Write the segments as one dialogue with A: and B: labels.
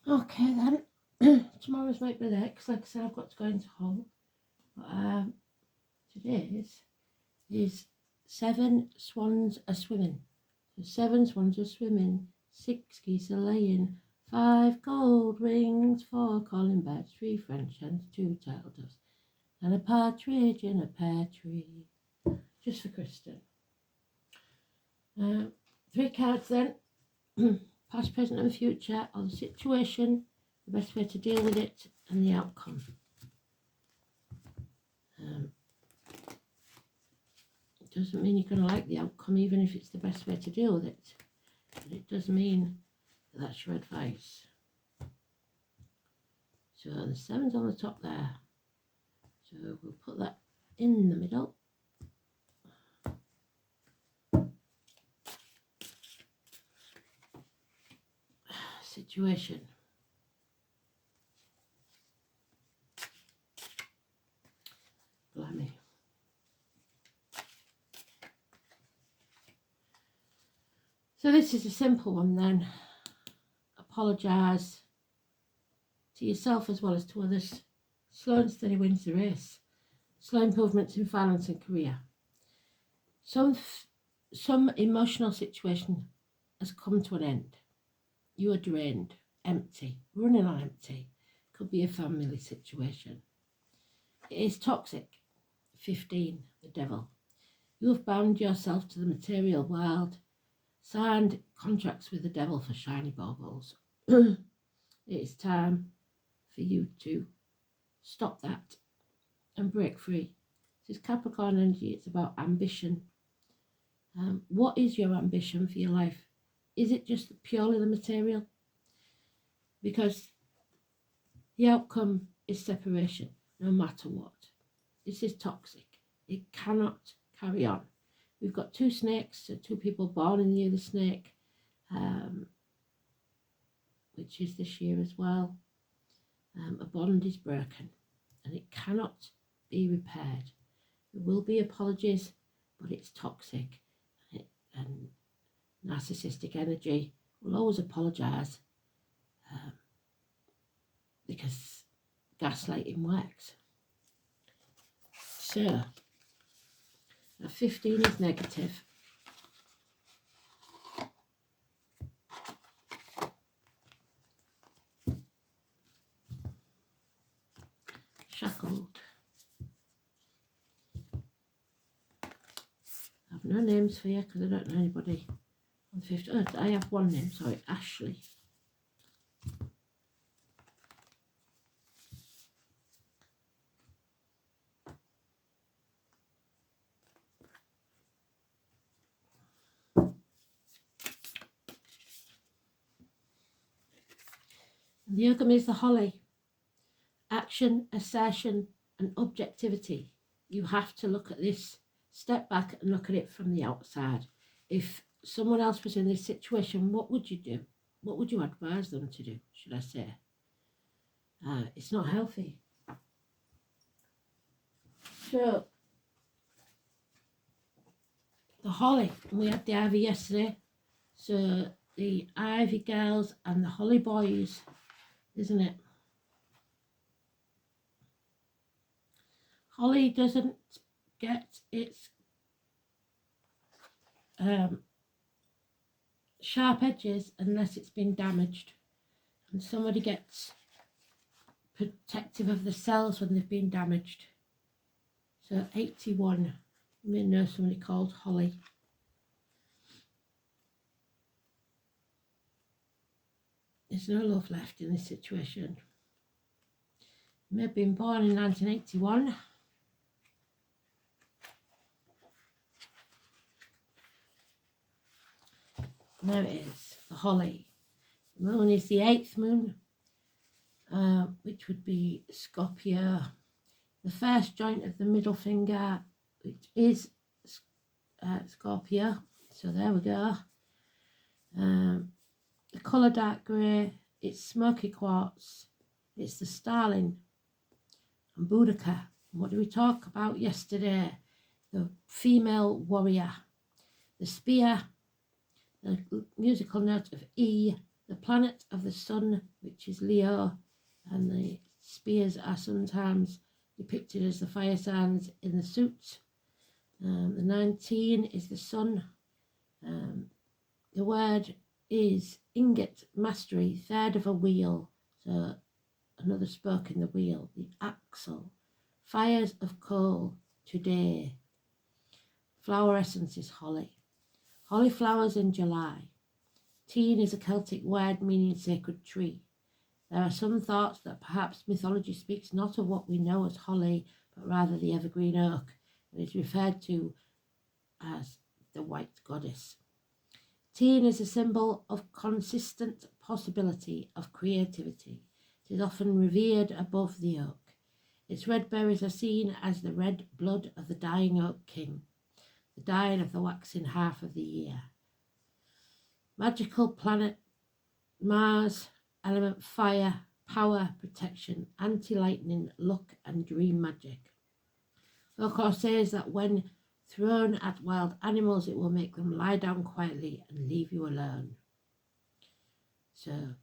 A: Okay then. Tomorrow's might be late because, like I said, I've got to go into Hull. But today's is 7 swans are swimming. So 7 swans are swimming, 6 geese are laying, 5 gold rings, 4 calling birds, 3 French hens, 2 turtle doves, and a partridge in a pear tree. Just for Kristen. 3 cards then. Past, present and future, or the situation, the best way to deal with it, and the outcome. It doesn't mean you're going to like the outcome, even if it's the best way to deal with it. But it does mean that that's your advice. So the 7's on the top there. So we'll put that in the middle. Situation. Blimey. So this is a simple one then. Apologise to yourself as well as to others. Slow and steady wins the race. Slow improvements in finance and career. Some emotional situation has come to an end. You are drained, empty, running on empty. Could be a family situation. It is toxic. 15, the devil. You have bound yourself to the material world, signed contracts with the devil for shiny baubles. It is time for you to stop that and break free. This is Capricorn energy. It's about ambition. What is your ambition for your life? Is it just purely the material? Because the outcome is separation, no matter what. This is toxic. It cannot carry on. We've got 2 snakes, so 2 people born in the year of the snake, which is this year as well. A bond is broken and it cannot be repaired. There will be apologies, but it's toxic, and narcissistic energy will always apologise because gaslighting works. So, a 15 is negative. Shackled. I have no names for you because I don't know anybody on 15. Oh, I have one name, sorry, Ashley. The outcome is the holly. Action, assertion, and objectivity. You have to look at this, step back and look at it from the outside. If someone else was in this situation, what would you do? What would you advise them to do, should I say? It's not healthy. So, the holly, we had the ivy yesterday. So, the ivy girls and the holly boys, isn't it? Holly doesn't get its sharp edges unless it's been damaged, and somebody gets protective of the cells when they've been damaged. So 81, you may know somebody called Holly. There's no love left in this situation. You may have been born in 1981. There it is, the holly. The moon is the 8th moon, which would be Scorpio. The first joint of the middle finger, which is Scorpio. So there we go. The colour dark grey, it's smoky quartz, it's the starling and Boudica. What did we talk about yesterday? The female warrior, the spear, the musical note of E, The planet of the sun, which is Leo, and the spears are sometimes depicted as the fire signs in the suits. The 19 is the sun. The word is ingot, mastery, third of a wheel, so another spoke in the wheel, the axle. Fires of coal, today. Flower essence is holly. Holly flowers in July. Teen is a Celtic word meaning sacred tree. There are some thoughts that perhaps mythology speaks not of what we know as holly, but rather the evergreen oak, and is referred to as the white goddess. Teen is a symbol of consistent possibility of creativity. It is often revered above the oak. Its red berries are seen as the red blood of the dying oak king, the dying of the waxing half of the year. Magical planet Mars, element fire, power, protection, anti-lightning, luck and dream magic. Folklore says that when thrown at wild animals, it will make them lie down quietly and leave you alone. So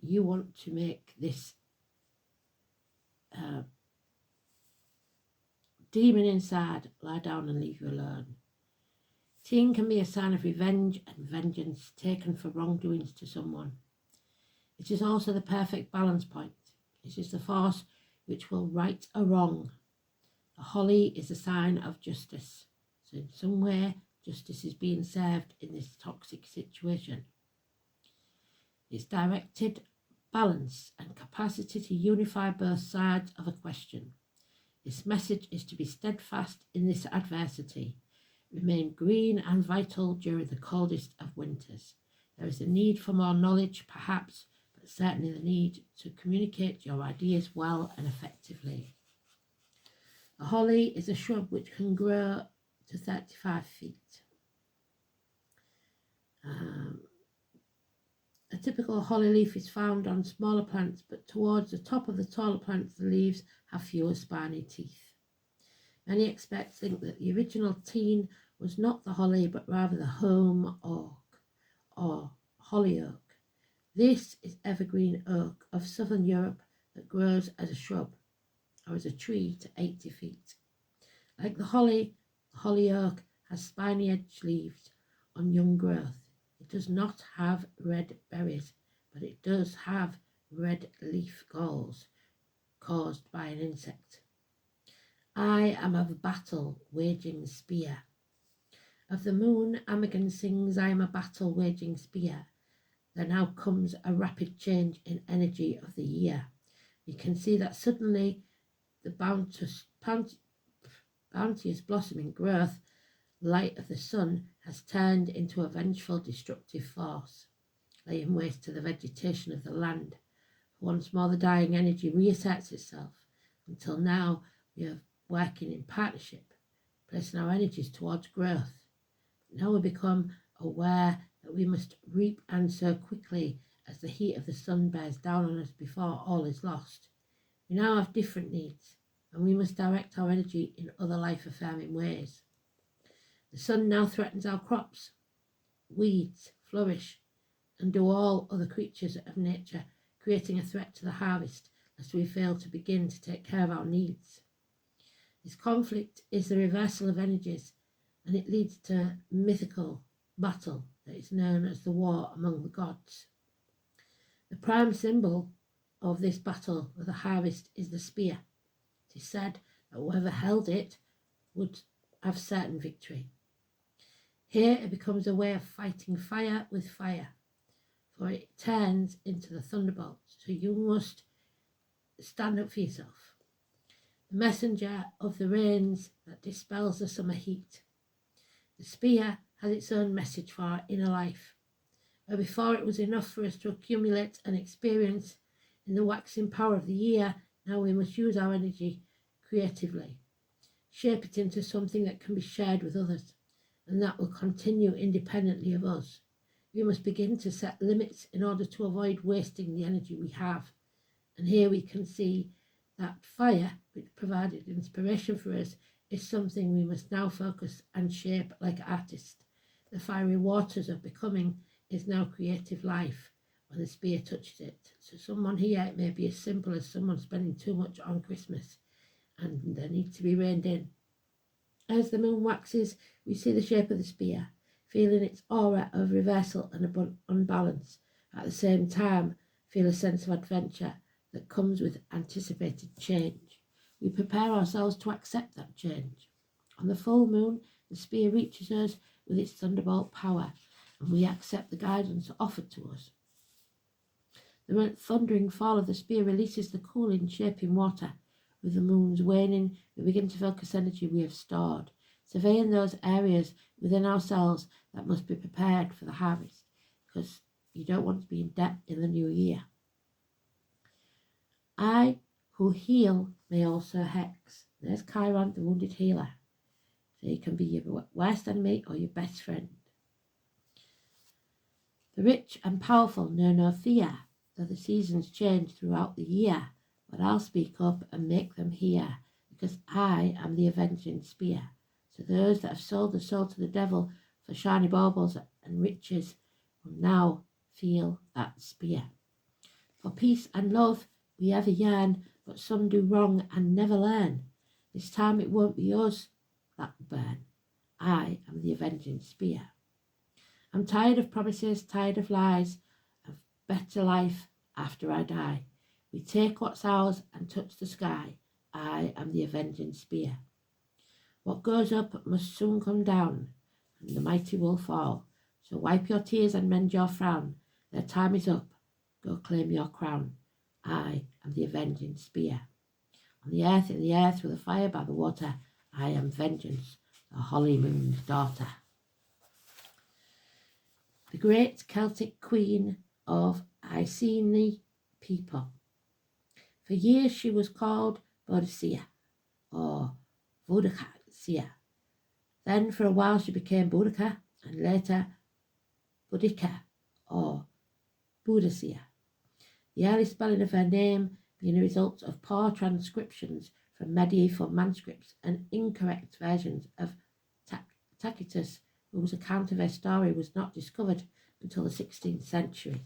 A: you want to make this demon inside lie down and leave you alone. Teen can be a sign of revenge and vengeance taken for wrongdoings to someone. It is also the perfect balance point. It is the force which will right a wrong. The holly is a sign of justice. So in some way, justice is being served in this toxic situation. Its directed balance and capacity to unify both sides of a question. This message is to be steadfast in this adversity. Remain green and vital during the coldest of winters. There is a need for more knowledge, perhaps, but certainly the need to communicate your ideas well and effectively. A holly is a shrub which can grow to 35 feet. A typical holly leaf is found on smaller plants, but towards the top of the taller plants, the leaves have fewer spiny teeth. Many experts think that the original teen was not the holly, but rather the holm oak or holly oak. This is evergreen oak of southern Europe that grows as a shrub or as a tree to 80 feet. Like the holly oak has spiny-edged leaves on young growth. It does not have red berries, but it does have red leaf galls caused by an insect. I am of battle waging spear. Of the moon, Amagon sings, I am a battle waging spear. There now comes a rapid change in energy of the year. We can see that suddenly the bounteous blossoming growth light of the sun has turned into a vengeful destructive force, laying waste to the vegetation of the land. Once more the dying energy reasserts itself. Until now we are working in partnership, placing our energies towards growth. Now we become aware that we must reap and sow quickly as the heat of the sun bears down on us before all is lost. We now have different needs, and we must direct our energy in other life-affirming ways. The sun now threatens our crops. Weeds flourish, and do all other creatures of nature, creating a threat to the harvest lest we fail to begin to take care of our needs. This conflict is the reversal of energies, and it leads to mythical battle that is known as the war among the gods. The prime symbol of this battle of the harvest is the spear. It is said that whoever held it would have certain victory. Here it becomes a way of fighting fire with fire, for it turns into the thunderbolt, so you must stand up for yourself. The messenger of the rains that dispels the summer heat. The spear has its own message for our inner life. Where before it was enough for us to accumulate and experience in the waxing power of the year, now we must use our energy creatively, shape it into something that can be shared with others, and that will continue independently of us. We must begin to set limits in order to avoid wasting the energy we have. And here we can see that fire, which provided inspiration for us, is something we must now focus and shape like artists. The fiery waters of becoming is now creative life, when the spear touches it. So someone here, it may be as simple as someone spending too much on Christmas and they need to be reined in. As the moon waxes, we see the shape of the spear, feeling its aura of reversal and unbalance. At the same time, feel a sense of adventure that comes with anticipated change. We prepare ourselves to accept that change. On the full moon, the spear reaches us with its thunderbolt power, and we accept the guidance offered to us. The thundering fall of the spear releases the cooling, shaping water. With the moon's waning, we begin to focus energy we have stored, surveying those areas within ourselves that must be prepared for the harvest, because you don't want to be in debt in the new year. I who heal may also hex. There's Chiron, the wounded healer. So he can be your worst enemy or your best friend. The rich and powerful know no fear, though the seasons change throughout the year. But I'll speak up and make them hear, because I am the avenging spear. So those that have sold the soul to the devil for shiny baubles and riches will now feel that spear. For peace and love we ever yearn, but some do wrong and never learn. This time it won't be us that will burn. I am the avenging spear. I'm tired of promises, tired of lies, of better life after I die. We take what's ours and touch the sky. I am the avenging spear. What goes up must soon come down, and the mighty will fall. So wipe your tears and mend your frown. Their time is up. Go claim your crown. I am the avenging spear. On the earth, in the earth, with the fire by the water, I am vengeance, the holy moon's daughter. The great Celtic queen of Iceni people. For years she was called Boadicea or Boudicca. Then for a while she became Boudica and later Boudica or Boudicea. The early spelling of her name being a result of poor transcriptions from medieval manuscripts and incorrect versions of Tacitus, whose account of her story was not discovered until the 16th century.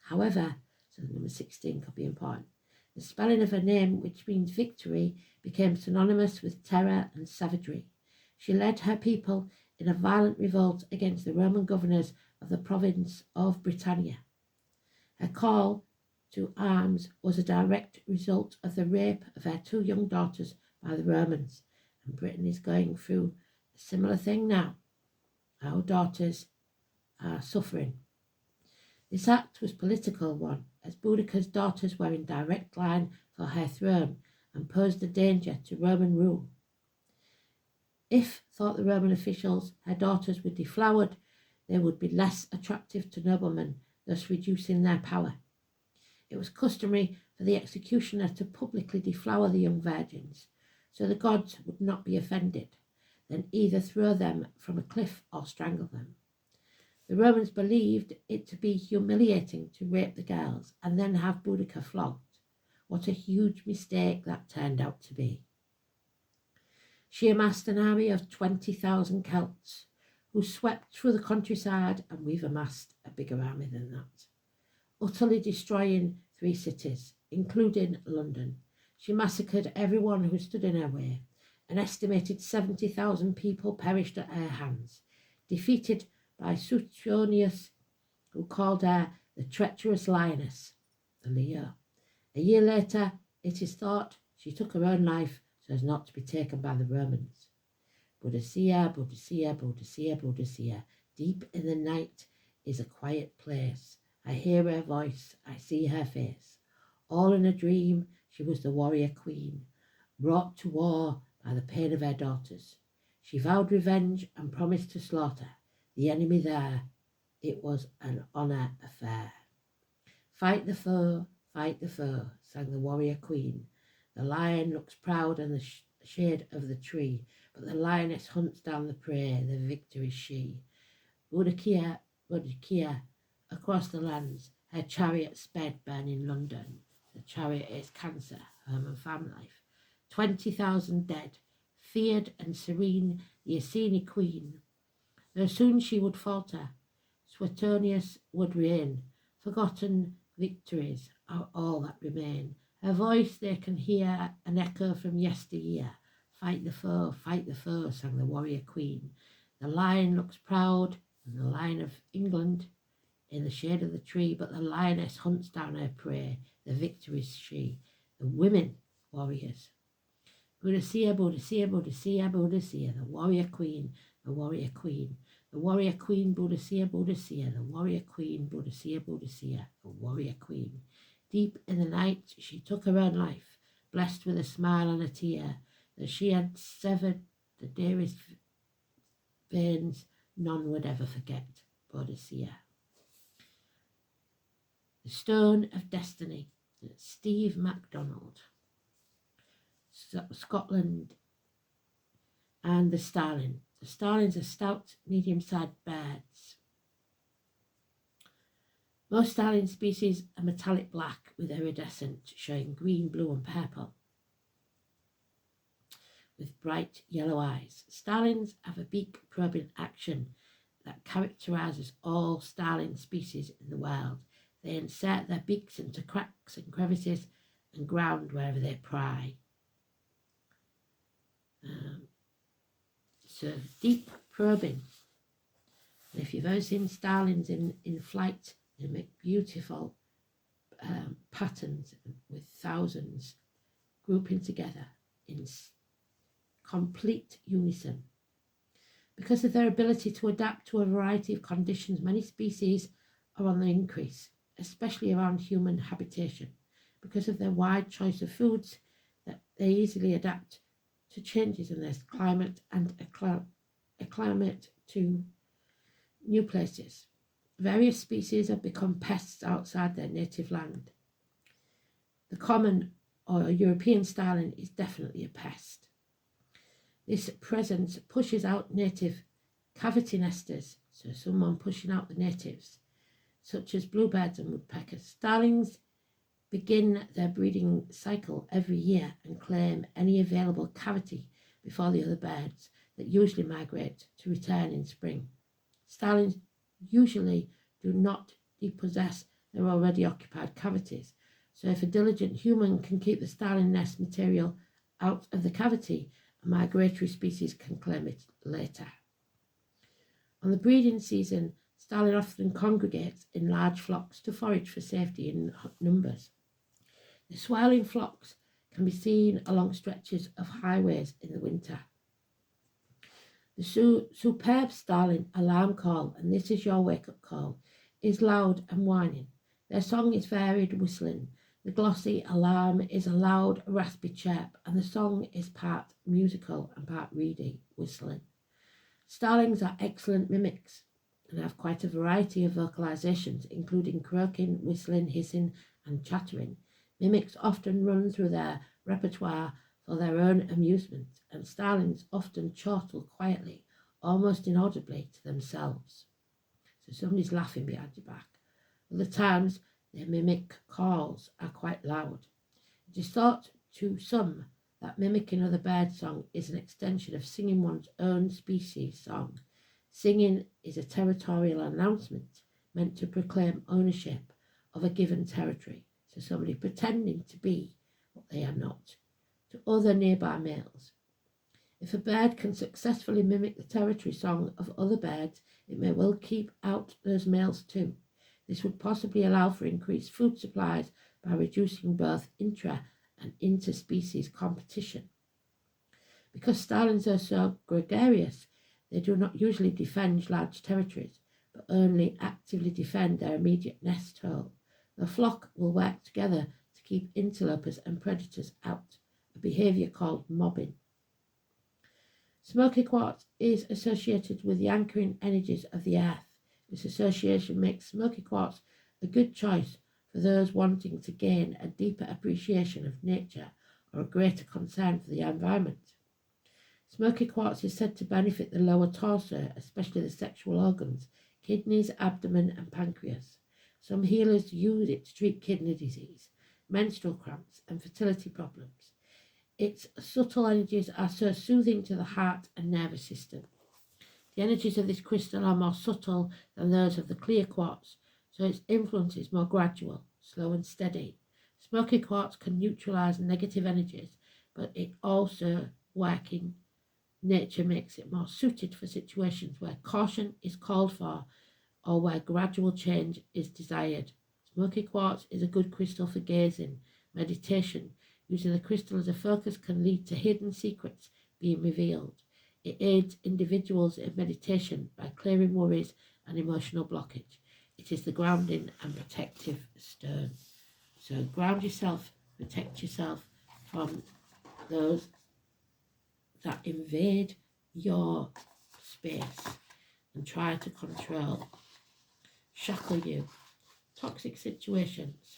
A: However, so the number 16 could be important. The spelling of her name, which means victory, became synonymous with terror and savagery. She led her people in a violent revolt against the Roman governors of the province of Britannia. Her call to arms was a direct result of the rape of her two young daughters by the Romans, and Britain is going through a similar thing now. Our daughters are suffering. This act was a political one, as Boudica's daughters were in direct line for her throne and posed a danger to Roman rule. If, thought the Roman officials, her daughters were deflowered, they would be less attractive to noblemen, thus reducing their power. It was customary for the executioner to publicly deflower the young virgins, so the gods would not be offended, then either throw them from a cliff or strangle them. The Romans believed it to be humiliating to rape the girls and then have Boudica flogged. What a huge mistake that turned out to be. She amassed an army of 20,000 Celts who swept through the countryside, and we've amassed a bigger army than that, utterly destroying 3 cities, including London. She massacred everyone who stood in her way. An estimated 70,000 people perished at her hands, defeated by Suetonius, who called her the treacherous lioness, the Leo. A year later, it is thought she took her own life so as not to be taken by the Romans. Boadicea, Boadicea, Boadicea, Boadicea, deep in the night is a quiet place. I hear her voice, I see her face. All in a dream, she was the warrior queen, brought to war by the pain of her daughters. She vowed revenge and promised to slaughter the enemy there. It was an honour affair. Fight the foe, sang the warrior queen. The lion looks proud in the shade of the tree, but the lioness hunts down the prey, the victor is she. Boudicca, Boudicca, across the lands, her chariot sped burning London. The chariot is Cancer, home and farm life. 20,000 dead, feared and serene, the Iceni queen. Though soon she would falter, Suetonius would reign. Forgotten victories are all that remain. Her voice they can hear, an echo from yesteryear. Fight the foe, sang the warrior queen. The lion looks proud, and the lion of England in the shade of the tree, but the lioness hunts down her prey. The victor is she. The women warriors. Boadicea, Boadicea, Boadicea, Boadicea, the warrior queen, the warrior queen. The warrior queen, Boadicea, Boadicea, the warrior queen, Boadicea, Boadicea, the warrior queen. Deep in the night she took her own life, blessed with a smile and a tear, that she had severed the dearest veins none would ever forget. Boadicea. The Stone of Destiny, Steve MacDonald. Scotland. And the starling. The starlings are stout, medium-sized birds. Most starling species are metallic black with iridescent, showing green, blue and purple, with bright yellow eyes. Starlings have a beak probing action that characterises all starling species in the world. They insert their beaks into cracks and crevices and ground wherever they pry. So deep probing. And if you've ever seen starlings in flight, they make beautiful patterns with thousands grouping together in complete unison. Because of their ability to adapt to a variety of conditions, many species are on the increase, especially around human habitation. Because of their wide choice of foods, that they easily adapt to changes in their climate and acclimate to new places. Various species have become pests outside their native land. The common or European starling is definitely a pest. This presence pushes out native cavity nesters, so someone pushing out the natives, such as bluebirds and woodpeckers. Starlings begin their breeding cycle every year and claim any available cavity before the other birds that usually migrate to return in spring. Starlings usually do not depossess their already occupied cavities, so if a diligent human can keep the starling nest material out of the cavity, a migratory species can claim it later. On the breeding season, starling often congregates in large flocks to forage for safety in numbers. The swirling flocks can be seen along stretches of highways in the winter. The superb starling alarm call, and this is your wake-up call, is loud and whining. Their song is varied whistling. The glossy alarm is a loud, raspy chirp, and the song is part musical and part reedy whistling. Starlings are excellent mimics and have quite a variety of vocalizations, including croaking, whistling, hissing, and chattering. Mimics often run through their repertoire for their own amusement, and starlings often chortle quietly, almost inaudibly to themselves. So somebody's laughing behind your back. Other times, their mimic calls are quite loud. It is thought to some that mimicking other bird song is an extension of singing one's own species song. Singing is a territorial announcement meant to proclaim ownership of a given territory. So somebody pretending to be what they are not, to other nearby males. If a bird can successfully mimic the territory song of other birds, it may well keep out those males too. This would possibly allow for increased food supplies by reducing both intra- and interspecies competition. Because starlings are so gregarious, they do not usually defend large territories, but only actively defend their immediate nest hole. The flock will work together to keep interlopers and predators out, a behaviour called mobbing. Smoky quartz is associated with the anchoring energies of the earth. This association makes smoky quartz a good choice for those wanting to gain a deeper appreciation of nature or a greater concern for the environment. Smoky quartz is said to benefit the lower torso, especially the sexual organs, kidneys, abdomen and pancreas. Some healers use it to treat kidney disease, menstrual cramps and fertility problems. Its subtle energies are so soothing to the heart and nervous system. The energies of this crystal are more subtle than those of the clear quartz, so its influence is more gradual, slow and steady. Smoky quartz can neutralize negative energies, but it also working nature makes it more suited for situations where caution is called for or where gradual change is desired. Smoky quartz is a good crystal for gazing. Meditation. Using the crystal as a focus can lead to hidden secrets being revealed. It aids individuals in meditation by clearing worries and emotional blockage. It is the grounding and protective stone. So ground yourself, protect yourself from those that invade your space and try to control, shackle you. Toxic situations.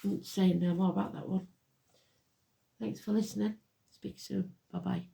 A: Won't say no more about that one. Thanks for listening. Speak soon. Bye bye.